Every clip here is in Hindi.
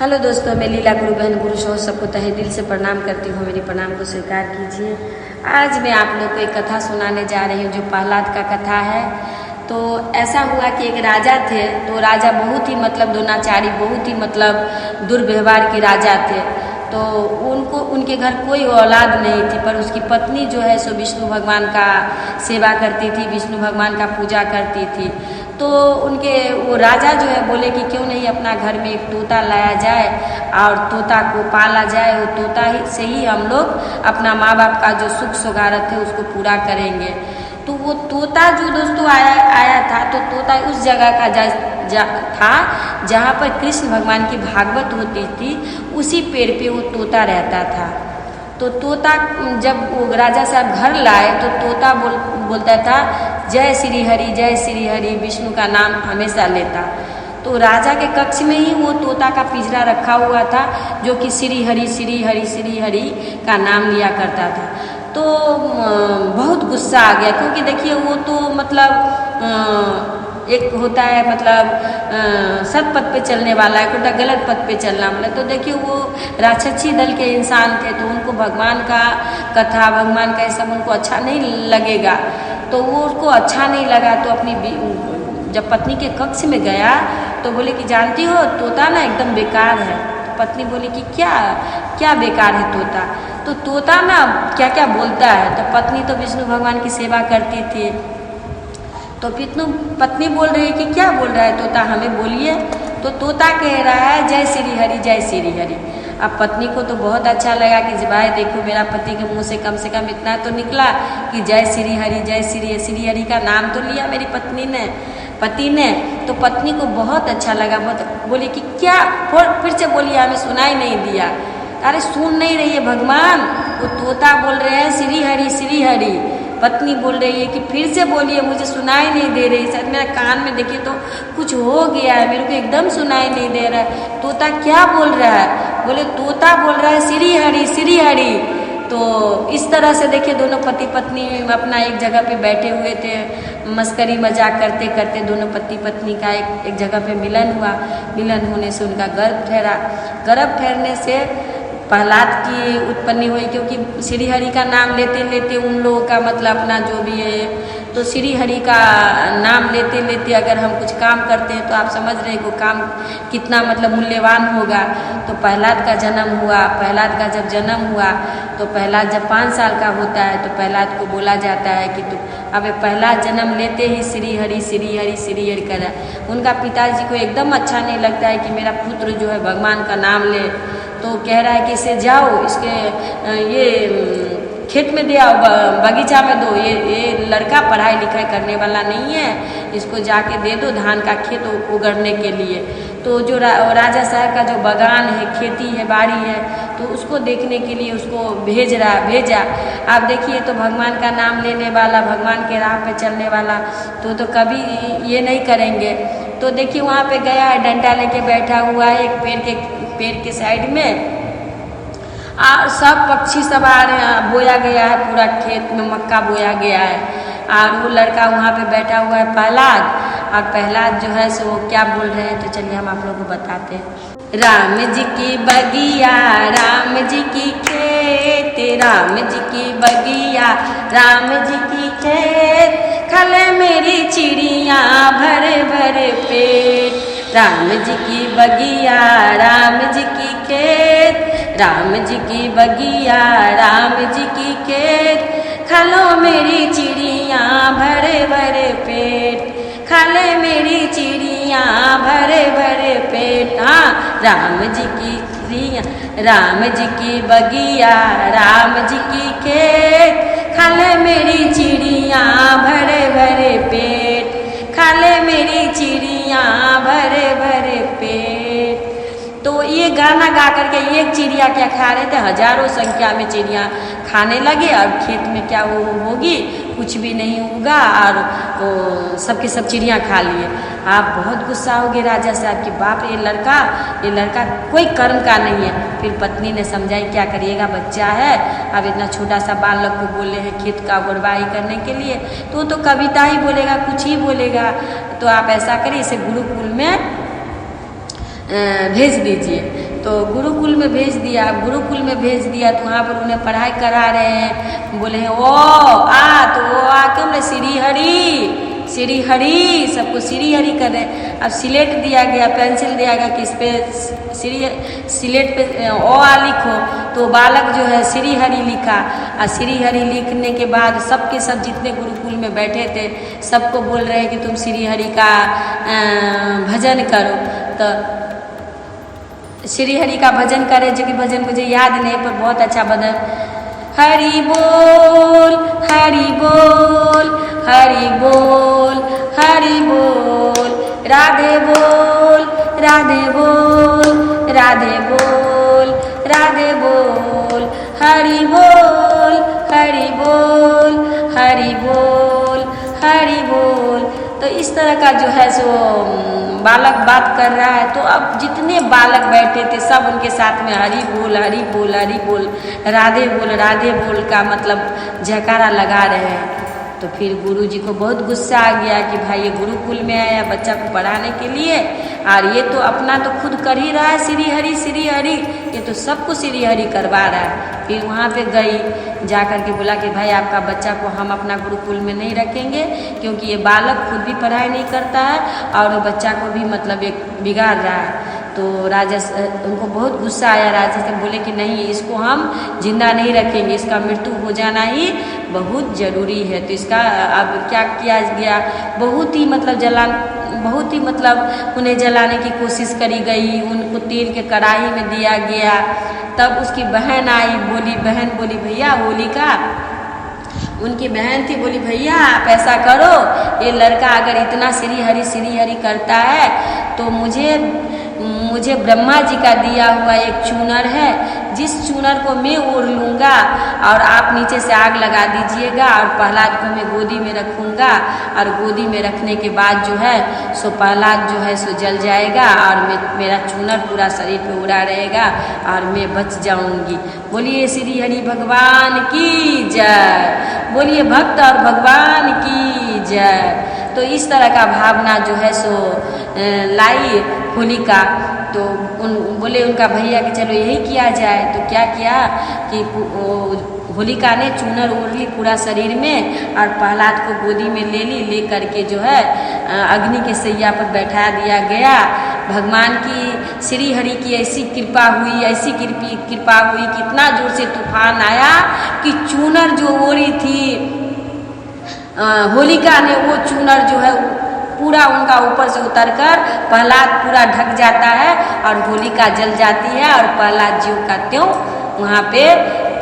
हेलो दोस्तों, मैं लीला गुरु बहन गुरु सो सबको तहे दिल से प्रणाम करती हूँ। मेरी प्रणाम को स्वीकार कीजिए। आज मैं आप लोग को एक कथा सुनाने जा रही हूँ जो प्रहलाद का कथा है। तो ऐसा हुआ कि एक राजा थे। तो राजा बहुत ही दोनाचारी, बहुत ही दुर्व्यवहार के राजा थे। तो उनके घर कोई औलाद नहीं थी, पर उसकी पत्नी जो है सो विष्णु भगवान का सेवा करती थी, विष्णु भगवान का पूजा करती थी। तो वो राजा जो है बोले कि क्यों नहीं अपना घर में एक तोता लाया जाए और तोता को पाला जाए। वो तोता से ही हम लोग अपना माँ बाप का जो सुख सौगारत है उसको पूरा करेंगे। तो वो तोता जो दोस्तों आया था, तो तोता उस जगह का था जहाँ पर कृष्ण भगवान की भागवत होती थी। उसी पेड़ पे वो तोता रहता था। तो तोता जब वो राजा साहब घर लाए तो तोता बोलता था जय श्री हरि, जय श्री हरि, विष्णु का नाम हमेशा लेता। तो राजा के कक्ष में ही वो तोता का पिंजरा रखा हुआ था जो कि श्री हरि श्री हरि श्री हरि का नाम लिया करता था। तो बहुत गुस्सा आ गया, क्योंकि देखिए वो तो एक होता है सत पथ पे चलने वाला, एक होता गलत पथ पे चलना वाला। तो देखिए वो राक्षसी दल के इंसान थे, तो उनको भगवान का कथा, भगवान का ये सब उनको अच्छा नहीं लगेगा। तो वो उसको अच्छा नहीं लगा। तो जब पत्नी के कक्ष में गया तो बोले कि जानती हो तोता ना एकदम बेकार है। तो पत्नी बोली कि क्या बेकार है तोता? तो तोता ना क्या क्या बोलता है। तो पत्नी तो विष्णु भगवान की सेवा करती थी। तो पत्नी बोल रही है कि क्या बोल रहा है तोता, हमें बोलिए। तो तोता कह रहा है जय श्री हरि, जय श्री हरि। अब पत्नी को तो बहुत अच्छा लगा कि भाई देखो मेरा पति के मुंह से कम इतना तो निकला कि जय श्री हरि, जय श्री हरि का नाम तो लिया मेरी पति ने। तो पत्नी को बहुत अच्छा लगा, बोली कि क्या, फिर से बोलिए, हमें सुनाई नहीं दिया। अरे सुन नहीं रही है भगवान, वो तोता बोल रहे हैं श्री हरि श्री हरि। पत्नी बोल रही है कि फिर से बोलिए, मुझे सुनाई नहीं दे रही, शायद मेरा कान में देखिए तो कुछ हो गया है, मेरे को एकदम सुनाई नहीं दे रहा है। तोता क्या बोल रहा है? बोले तोता बोल रहा है श्री हरि श्री हरि। तो इस तरह से देखिए दोनों पति पत्नी अपना एक जगह पे बैठे हुए थे, मस्करी मजाक करते करते दोनों पति पत्नी का एक जगह पे मिलन हुआ। मिलन होने से उनका गर्भ ठहरा। गर्भ ठहरने से प्रहलाद की उत्पत्ति हुई, क्योंकि श्री हरि का नाम लेते लेते उन लोगों का अपना जो भी है, तो श्री हरि का नाम लेते लेते अगर हम कुछ काम करते हैं तो आप समझ रहे हैं वो काम कितना मूल्यवान होगा। तो प्रहलाद का जन्म हुआ। प्रहलाद का जब जन्म हुआ तो प्रहलाद जब 5 साल का होता है तो प्रहलाद को बोला जाता है कि अब प्रहलाद जन्म लेते ही श्री हरि श्री हरि श्री हरि कर रहा है। उनका पिताजी को एकदम अच्छा नहीं लगता है कि मेरा पुत्र जो है भगवान का नाम ले। तो कह रहा है कि इसे जाओ, इसके ये खेत में दे आओ, बगीचा में दो, ये लड़का पढ़ाई लिखाई करने वाला नहीं है, इसको जाके दे दो धान का खेत उगड़ने के लिए। तो जो राजा साहब का जो बागान है, खेती है, बाड़ी है, तो उसको देखने के लिए उसको भेजा। आप देखिए तो भगवान का नाम लेने वाला, भगवान के राह पे चलने वाला तो कभी ये नहीं करेंगे। तो देखिए वहाँ पे गया है, डंडा लेके बैठा हुआ है एक पेड़ के साइड में, और सब पक्षी सब आ रहे हैं, बोया गया है, पूरा खेत में मक्का बोया गया है। और वो लड़का वहाँ पे बैठा हुआ है प्रहलाद, और प्रहलाद जो है सो वो क्या बोल रहे हैं, तो चलिए हम आप लोगों को बताते हैं। राम जी की बगिया, राम जी की खेत, राम जी की बगिया, राम जी की खेत, खले मेरी चिड़िया भर भर पेट। राम जी की बगिया, राम जी की खेत, राम जी की बगिया, राम जी की खेत, खलो मेरी चिड़िया भरे भरे पेट, खाले मेरी चिड़िया भरे भरे पेट। हाँ, राम जी की चिड़िया, राम जी की बगिया, राम जी की खेत, खाले मेरी चिड़िया भरे भरे पेट, खाले मेरी चिड़िया भरे भरे पेट। तो ये गाना गा करके एक चिड़िया क्या खा रहे थे, हजारों संख्या में चिड़िया खाने लगे। और खेत में क्या वो होगी, कुछ भी नहीं उगा, और वो सबके सब चिड़िया खा लिए। आप बहुत गुस्सा होगे राजा साहब कि बाप ये लड़का कोई कर्म का नहीं है। फिर पत्नी ने समझाई क्या करिएगा, बच्चा है, अब इतना छोटा सा बालक को बोले हैं खेत का गुड़बाई करने के लिए, तो कविता ही बोलेगा, कुछ ही बोलेगा। तो आप ऐसा करिए, इसे गुरुकुल में भेज दीजिए। तो गुरुकुल में भेज दिया। अब गुरुकुल में भेज दिया तो वहाँ पर उन्हें पढ़ाई करा रहे हैं। बोले हैं ओ आ, तो ओ आ क्यों बोले श्री हरि श्री हरि, सबको श्री हरि कर रहे हैं। अब सिलेट दिया गया, पेंसिल दिया गया कि इस पे सिलेट पे ओ आ लिखो, तो बालक जो है श्री हरि लिखा। और श्री हरि लिखने के बाद सबके सब जितने गुरुकुल में बैठे थे सबको बोल रहे हैं कि तुम श्री हरि का भजन करो। तो श्री हरि का भजन करे, जो कि भजन मुझे याद नहीं पर बहुत अच्छा भजन। हरि बोल हरि बोल हरि बोल हरि बोल, राधे बोल राधे बोल राधे बोल राधे बोल, हरि बोल हरि बोल हरि बोल हरि बोल। तो इस तरह का जो है सो बालक बात कर रहा है। तो अब जितने बालक बैठे थे सब उनके साथ में हरि बोल हरि बोल हरि बोल, राधे बोल का मतलब जयकारा लगा रहे हैं। तो फिर गुरु जी को बहुत गुस्सा आ गया कि भाई ये गुरुकुल में आया बच्चा को पढ़ाने के लिए और ये तो अपना तो खुद कर ही रहा है श्री हरि, ये तो सबको श्री हरि करवा रहा है। फिर वहाँ पे गई, जा कर के बोला कि भाई आपका बच्चा को हम अपना गुरुकुल में नहीं रखेंगे क्योंकि ये बालक खुद भी पढ़ाई नहीं करता है और बच्चा को भी मतलब एक बिगाड़ रहा है। तो राजा उनको बहुत गुस्सा आया। राजा से बोले कि नहीं, इसको हम जिंदा नहीं रखेंगे, इसका मृत्यु हो जाना ही बहुत ज़रूरी है। तो इसका अब क्या किया गया, बहुत ही मतलब उन्हें जलाने की कोशिश करी गई। उनको तेल के कढ़ाई में दिया गया। तब उसकी बहन आई, बहन बोली भैया होलिका, उनकी बहन थी, बोली भैया आप ऐसा करो, ये लड़का अगर इतना श्री हरि करता है तो मुझे ब्रह्मा जी का दिया हुआ एक चूनर है, जिस चूनर को मैं ओढ़ लूँगा और आप नीचे से आग लगा दीजिएगा और प्रहलाद को मैं गोदी में रखूँगा और गोदी में रखने के बाद जो है सो प्रहलाद जो है सो जल जाएगा और मेरा चूनर पूरा शरीर पे उड़ा रहेगा और मैं बच जाऊँगी। बोलिए श्री हरि भगवान की जय, बोलिए भक्त और भगवान की जय। तो इस तरह का भावना जो है सो लाई होलिका। तो बोले उनका भैया कि चलो यही किया जाए। तो क्या किया कि होलिका ने चूनर ओढ़ ली पूरा शरीर में और प्रहलाद को गोदी में ले करके जो है अग्नि के सैया पर बैठा दिया गया। भगवान की श्री हरि की ऐसी कृपा हुई, कितना जोर से तूफान आया कि चूनर जो ओढ़ी थी होलिका ने, वो चूनर जो है पूरा उनका ऊपर से उतरकर प्रहलाद पूरा ढक जाता है और होलिका जल जाती है और प्रहलाद जी का त्यों वहाँ पे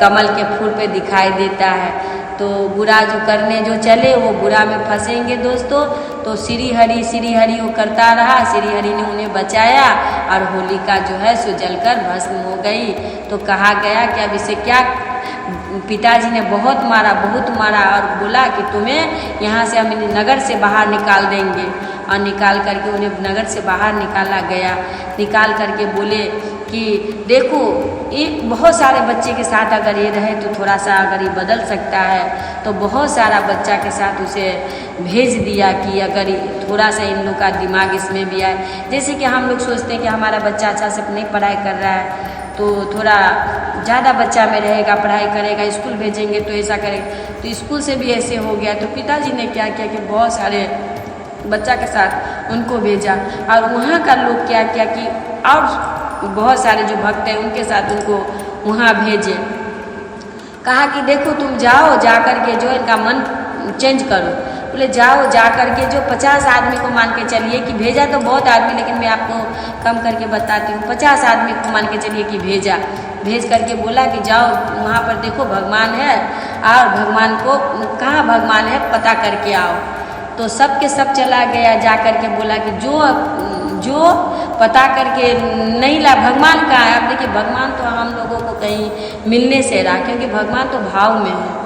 कमल के फूल पे दिखाई देता है। तो बुरा जो करने जो चले वो बुरा में फंसेंगे दोस्तों। तो श्री हरि वो करता रहा, श्री हरि ने उन्हें बचाया और होलिका जो है सो जलकर भस्म हो गई। तो कहा गया कि अब इसे क्या, पिताजी ने बहुत मारा और बोला कि तुम्हें यहाँ से हम नगर से बाहर निकाल देंगे। और निकाल करके उन्हें नगर से बाहर निकाला गया। निकाल करके बोले कि देखो ये बहुत सारे बच्चे के साथ अगर ये रहे तो थोड़ा सा अगर ये बदल सकता है। तो बहुत सारा बच्चा के साथ उसे भेज दिया कि अगर थोड़ा सा इन लोग का दिमाग इसमें भी आए। जैसे कि हम लोग सोचते हैं कि हमारा बच्चा अच्छा से नहीं पढ़ाई कर रहा है तो थोड़ा ज़्यादा बच्चा में रहेगा, पढ़ाई करेगा, स्कूल भेजेंगे तो ऐसा करेगा। तो स्कूल से भी ऐसे हो गया। तो पिताजी ने क्या किया कि बहुत सारे बच्चा के साथ उनको भेजा और वहाँ का लोग क्या किया कि और बहुत सारे जो भक्त हैं उनके साथ उनको वहाँ भेजे। कहा कि देखो तुम जाओ, जा कर के जो इनका मन चेंज करो। बोले जाओ, जा कर के जो 50 आदमी को मान के चलिए कि भेजा तो बहुत आदमी, लेकिन मैं आपको कम करके बताती हूँ। 50 आदमी को मान के चलिए कि भेज करके बोला कि जाओ वहाँ पर देखो भगवान है और भगवान को कहाँ भगवान है पता करके आओ। तो सब के सब चला गया। जा कर के बोला कि जो पता करके नहीं ला भगवान कहाँ है। अब देखिए भगवान तो हम लोगों को कहीं मिलने से रहा, क्योंकि भगवान तो भाव में है।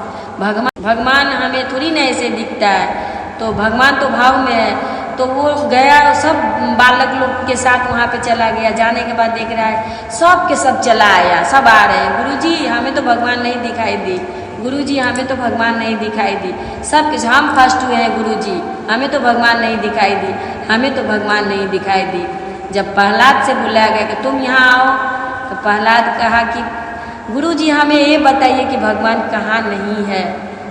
भगवान हमें थोड़ी ना ऐसे दिखता है। तो भगवान तो भाव में है। तो वो गया सब बालक लोग के साथ वहाँ पे चला गया। जाने के बाद देख रहा है सब के सब चला आया, सब आ रहे हैं। गुरुजी हमें तो भगवान नहीं दिखाई दी, गुरुजी हमें तो भगवान नहीं दिखाई दी। सब के हम फर्स्ट हुए हैं गुरुजी, हमें तो भगवान नहीं दिखाई दी, हमें तो भगवान नहीं दिखाई दी। जब प्रहलाद से बुलाया गया कि तुम यहाँ आओ, तो प्रहलाद कहा कि गुरुजी हमें ये बताइए कि भगवान कहाँ नहीं है।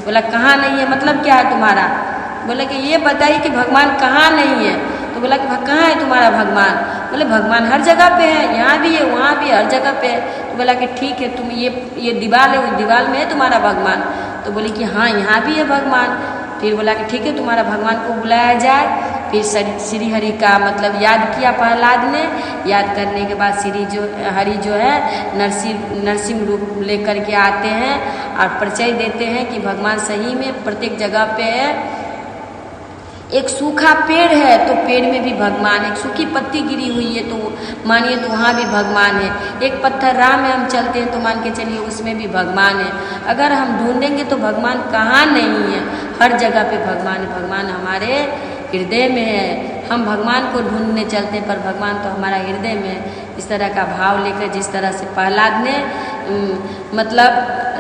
बोला कहाँ नहीं है मतलब क्या है तुम्हारा? बोले कि ये बताइए कि भगवान कहाँ नहीं है। तो बोला कि कहाँ है तुम्हारा भगवान? बोले भगवान हर जगह पे है, यहाँ भी है वहाँ भी हर जगह पे है। तो बोला कि ठीक है, तुम ये दीवार है, उस दीवार में है तुम्हारा भगवान? तो बोली कि हाँ यहाँ भी है भगवान। फिर बोला कि ठीक है, तुम्हारा भगवान को बुलाया जाए। फिर श्री हरि का मतलब याद किया प्रहलाद ने। याद करने के बाद श्री हरि जो है नरसिंह रूप लेकर के आते हैं और परिचय देते हैं कि भगवान सही में प्रत्येक जगह पे है। एक सूखा पेड़ है तो पेड़ में भी भगवान, एक सूखी पत्ती गिरी हुई है तो मानिए तो वहाँ भी भगवान है। एक पत्थर राह में हम चलते हैं तो मान के चलिए उसमें भी भगवान है। अगर हम ढूंढेंगे तो भगवान कहाँ नहीं है, हर जगह पे भगवान है। भगवान हमारे हृदय में है। हम भगवान को ढूंढने चलते पर भगवान तो हमारा हृदय में है। इस तरह का भाव लेकर जिस तरह से प्रहलाद ने मतलब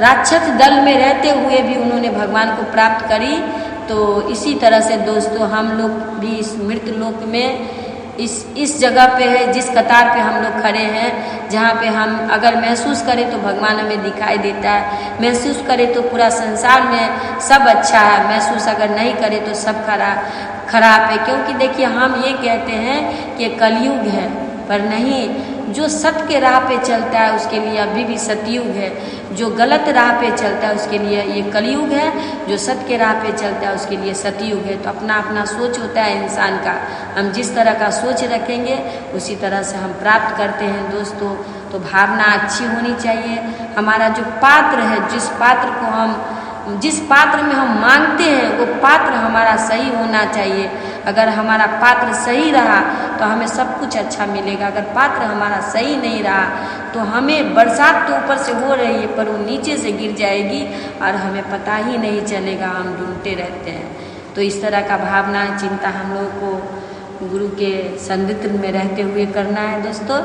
राक्षस दल में रहते हुए भी उन्होंने भगवान को प्राप्त करी, तो इसी तरह से दोस्तों हम लोग भी इस मृत लोक में इस जगह पे है, जिस कतार पे हम लोग खड़े हैं, जहाँ पे हम अगर महसूस करें तो भगवान हमें दिखाई देता है, महसूस करें तो पूरा संसार में सब अच्छा है, महसूस अगर नहीं करें तो सब खराब है। क्योंकि देखिए हम ये कहते हैं कि कलयुग है, पर नहीं, जो सत्य के राह पे चलता है उसके लिए अभी भी सतयुग है। जो गलत राह पे चलता है उसके लिए ये कलयुग है, जो सत्य के राह पे चलता है उसके लिए सतयुग है। तो अपना अपना सोच होता है इंसान का, हम जिस तरह का सोच रखेंगे उसी तरह से हम प्राप्त करते हैं दोस्तों। तो भावना अच्छी होनी चाहिए। हमारा जो पात्र है, जिस पात्र में हम मांगते हैं वो पात्र हमारा सही होना चाहिए। अगर हमारा पात्र सही रहा तो हमें सब कुछ अच्छा मिलेगा। अगर पात्र हमारा सही नहीं रहा तो हमें बरसात तो ऊपर से हो रही है पर वो नीचे से गिर जाएगी और हमें पता ही नहीं चलेगा, हम ढूंढते रहते हैं। तो इस तरह का भावना चिंता हम लोगों को गुरु के संदिग्ध में रहते हुए करना है दोस्तों।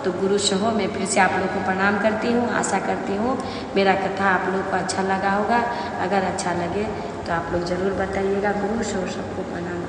तो गुरु सहो मैं फिर से आप लोग को प्रणाम करती हूँ। आशा करती हूँ मेरा कथा आप लोग को अच्छा लगा होगा। अगर अच्छा लगे तो आप लोग ज़रूर बताइएगा। गुरु सहो सबको प्रणाम।